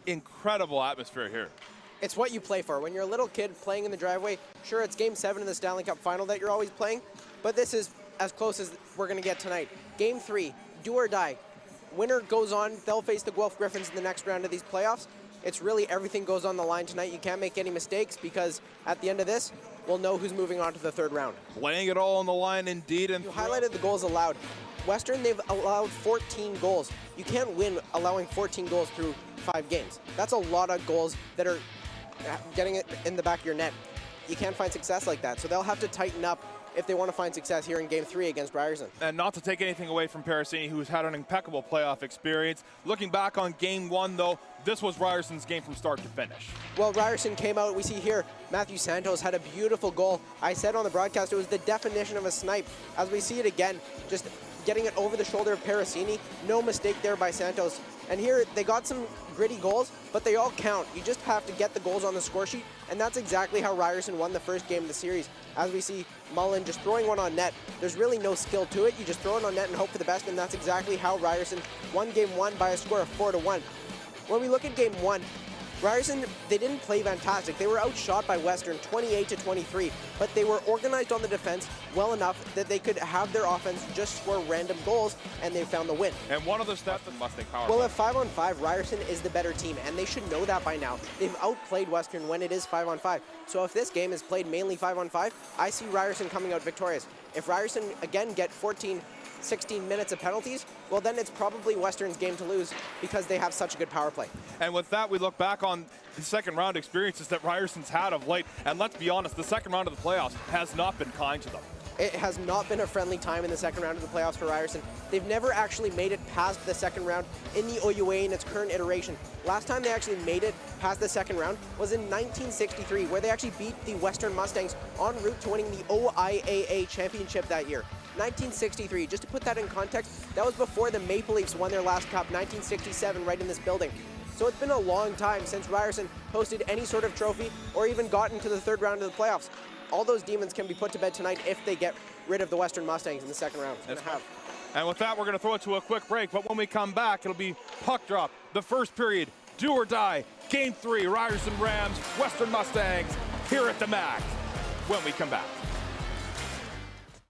incredible atmosphere here. It's what you play for. When you're a little kid playing in the driveway, sure, it's Game 7 in the Stanley Cup Final that you're always playing, but this is as close as we're going to get tonight. Game 3, do or die. Winner goes on. They'll face the Guelph Griffins in the next round of these playoffs. It's really everything goes on the line tonight. You can't make any mistakes because at the end of this, we'll know who's moving on to the third round. Laying it all on the line indeed. And you highlighted the goals allowed. Western, they've allowed 14 goals. You can't win allowing 14 goals through 5 games. That's a lot of goals that are getting it in the back of your net. You can't find success like that, so they'll have to tighten up if they want to find success here in Game 3 against Ryerson. And not to take anything away from Parasini, who's had an impeccable playoff experience. Looking back on Game 1, though, this was Ryerson's game from start to finish. Well, Ryerson came out, we see here, Matthew Santos had a beautiful goal. I said on the broadcast it was the definition of a snipe. As we see it again, just getting it over the shoulder of Parasini. No mistake there by Santos. And here, they got some gritty goals, but they all count. You just have to get the goals on the score sheet, and that's exactly how Ryerson won the first game of the series. As we see Mullen just throwing one on net. There's really no skill to it. You just throw it on net and hope for the best, and that's exactly how Ryerson won Game 1 by a score of 4-1. When we look at Game 1, Ryerson, they didn't play fantastic. They were outshot by Western 28-23, but they were organized on the defense well enough that they could have their offense just score random goals, and they found the win. And one of the steps that must take power. Well, at 5-on-5, Ryerson is the better team, and they should know that by now. They've outplayed Western when it is 5-on-5. So if this game is played mainly 5-on-5, I see Ryerson coming out victorious. If Ryerson, again, get 16 minutes of penalties, well, then it's probably Western's game to lose because they have such a good power play. And with that, we look back on the second round experiences that Ryerson's had of late. And let's be honest, the second round of the playoffs has not been kind to them. It has not been a friendly time in the second round of the playoffs for Ryerson. They've never actually made it past the second round in the OUA in its current iteration. Last time they actually made it past the second round was in 1963, where they actually beat the Western Mustangs en route to winning the OIAA championship that year. 1963, just to put that in context, that was before the Maple Leafs won their last cup, 1967, right in this building. So it's been a long time since Ryerson hosted any sort of trophy or even gotten to the third round of the playoffs. All those demons can be put to bed tonight if they get rid of the Western Mustangs in the second round. And with that, we're going to throw it to a quick break, but when we come back, it'll be puck drop, the first period, do or die, Game 3, Ryerson Rams, Western Mustangs, here at the Mac, when we come back.